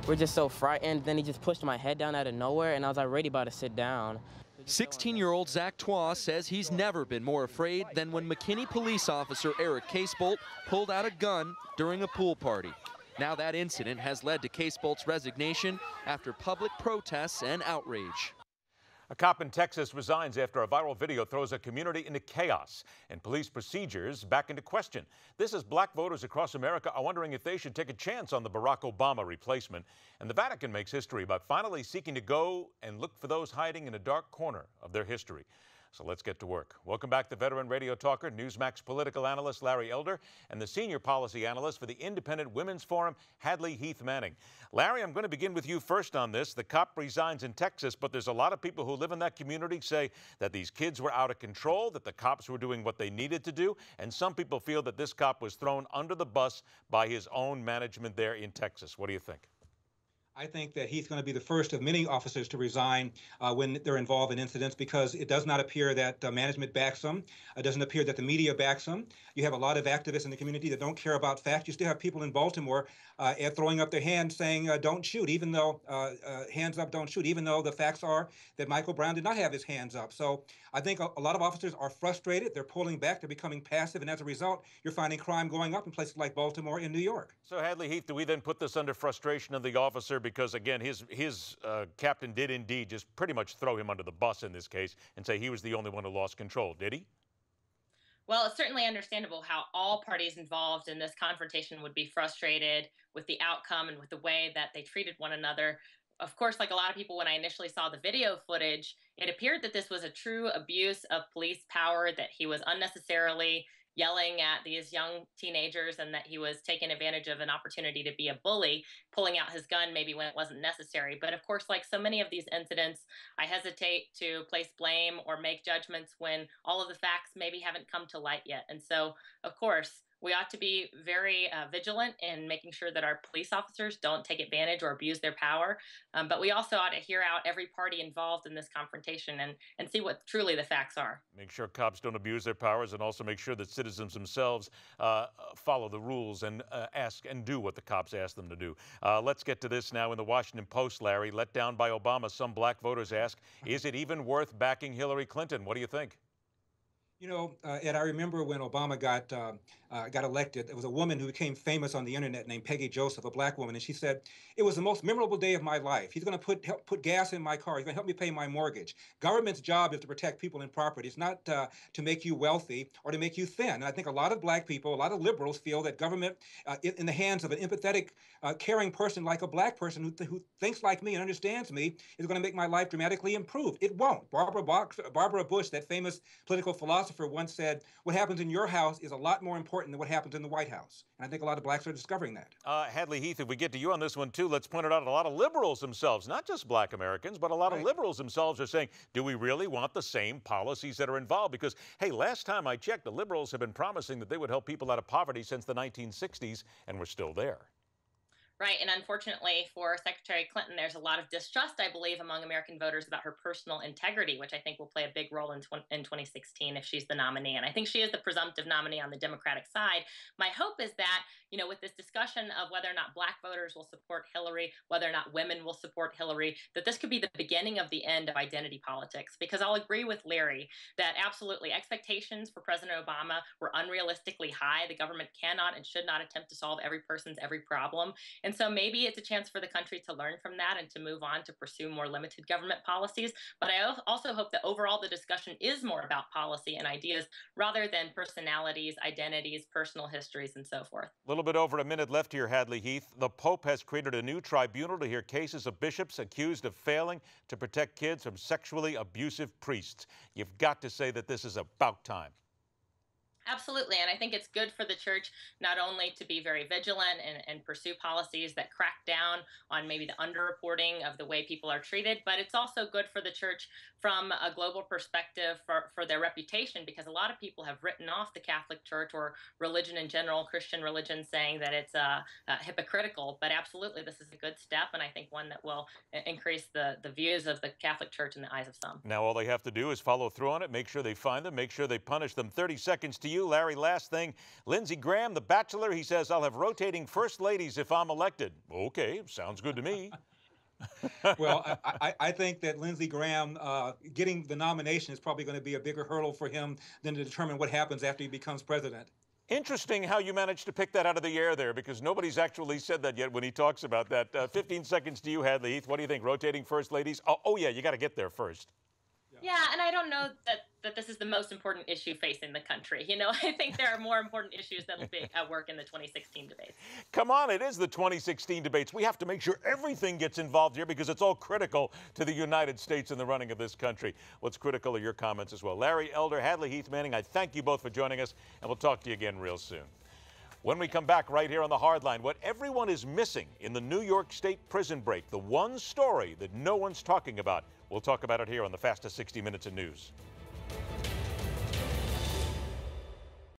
we're just so frightened. Then he just pushed my head down out of nowhere, and I was already about to sit down. 16-year-old Zach Twa says he's never been more afraid than when McKinney police officer Eric Casebolt pulled out a gun during a pool party. Now that incident has led to Casebolt's resignation after public protests and outrage. A cop in Texas resigns after a viral video throws a community into chaos and police procedures back into question. This is black voters across America are wondering if they should take a chance on the Barack Obama replacement. And the Vatican makes history by finally seeking to go and look for those hiding in a dark corner of their history. So let's get to work. Welcome back to veteran radio talker, Newsmax political analyst Larry Elder, and the senior policy analyst for the Independent Women's Forum, Hadley Heath Manning. Larry, I'm going to begin with you first on this. The cop resigns in Texas, but there's a lot of people who live in that community say that these kids were out of control, that the cops were doing what they needed to do, and some people feel that this cop was thrown under the bus by his own management there in Texas. What do you think? I think that he's going to be the first of many officers to resign when they're involved in incidents, because it does not appear that management backs them. It doesn't appear that the media backs them. You have a lot of activists in the community that don't care about facts. You still have people in Baltimore throwing up their hands saying, don't shoot, even though hands up, don't shoot, even though the facts are that Michael Brown did not have his hands up. So I think a lot of officers are frustrated. They're pulling back. They're becoming passive. And as a result, you're finding crime going up in places like Baltimore and New York. So, Hadley Heath, do we then put this under frustration of the officer? Because, again, his captain did indeed just pretty much throw him under the bus in this case and say he was the only one who lost control. Did he? Well, it's certainly understandable how all parties involved in this confrontation would be frustrated with the outcome and with the way that they treated one another. Of course, like a lot of people, when I initially saw the video footage, it appeared that this was a true abuse of police power, that he was unnecessarily yelling at these young teenagers and that he was taking advantage of an opportunity to be a bully, pulling out his gun maybe when it wasn't necessary. But of course, like so many of these incidents, I hesitate to place blame or make judgments when all of the facts maybe haven't come to light yet. And so, of course, we ought to be very vigilant in making sure that our police officers don't take advantage or abuse their power. But we also ought to hear out every party involved in this confrontation and see what truly the facts are. Make sure cops don't abuse their powers, and also make sure that citizens themselves follow the rules and ask and do what the cops ask them to do. Let's get to this now. In the Washington Post, Larry, let down by Obama, some black voters ask, is it even worth backing Hillary Clinton? What do you think? You know, Ed, I remember when Obama got elected, there was a woman who became famous on the internet named Peggy Joseph, a black woman, and she said, it was the most memorable day of my life. He's going to help put gas in my car. He's going to help me pay my mortgage. Government's job is to protect people and property. It's not to make you wealthy or to make you thin. And I think a lot of black people, a lot of liberals feel that government in the hands of an empathetic, caring person like a black person who thinks like me and understands me is going to make my life dramatically improve. It won't. Barbara Bush, that famous political philosopher, once said, what happens in your house is a lot more important than what happens in the White House. And I think a lot of blacks are discovering that. Hadley Heath, if we get to you on this one too, let's point it out, a lot of liberals themselves, not just black Americans, but a lot of liberals themselves are saying, do we really want the same policies that are involved? Because, hey, last time I checked, the liberals have been promising that they would help people out of poverty since the 1960s, and we're still there. Right. And unfortunately for Secretary Clinton, there's a lot of distrust, I believe, among American voters about her personal integrity, which I think will play a big role in 2016 if she's the nominee. And I think she is the presumptive nominee on the Democratic side. My hope is that, you know, with this discussion of whether or not black voters will support Hillary, whether or not women will support Hillary, that this could be the beginning of the end of identity politics. Because I'll agree with Larry that absolutely expectations for President Obama were unrealistically high. The government cannot and should not attempt to solve every person's every problem. And so maybe it's a chance for the country to learn from that and to move on to pursue more limited government policies. But I also hope that overall the discussion is more about policy and ideas rather than personalities, identities, personal histories, and so forth. A little bit over a minute left here, Hadley Heath. The Pope has created a new tribunal to hear cases of bishops accused of failing to protect kids from sexually abusive priests. You've got to say that this is about time. Absolutely. And I think it's good for the church not only to be very vigilant and pursue policies that crack down on maybe the underreporting of the way people are treated, but it's also good for the church from a global perspective for their reputation, because a lot of people have written off the Catholic Church or religion in general, Christian religion, saying that it's hypocritical. But absolutely, this is a good step, and I think one that will increase the views of the Catholic Church in the eyes of some. Now all they have to do is follow through on it, make sure they find them, make sure they punish them. 30 seconds to you. you. Larry, last thing. Lindsey Graham, the Bachelor, he says, I'll have rotating first ladies if I'm elected. Okay, sounds good to me. Well, I think that Lindsey Graham getting the nomination is probably going to be a bigger hurdle for him than to determine what happens after he becomes president. Interesting how you managed to pick that out of the air there, because nobody's actually said that yet when he talks about that. 15 seconds to you, Hadley. Heath, what do you think? Rotating first ladies? Oh yeah, you got to get there first. Yeah, and I don't know that this is the most important issue facing the country. You know, I think there are more important issues that will be at work in the 2016 debates. Come on, it is the 2016 debates. We have to make sure everything gets involved here because it's all critical to the United States and the running of this country. What's critical are your comments as well. Larry Elder, Hadley, Heath Manning, I thank you both for joining us, and we'll talk to you again real soon. When we come back right here on The Hardline, what everyone is missing in the New York State prison break, the one story that no one's talking about. We'll talk about it here on the fastest 60 minutes in news.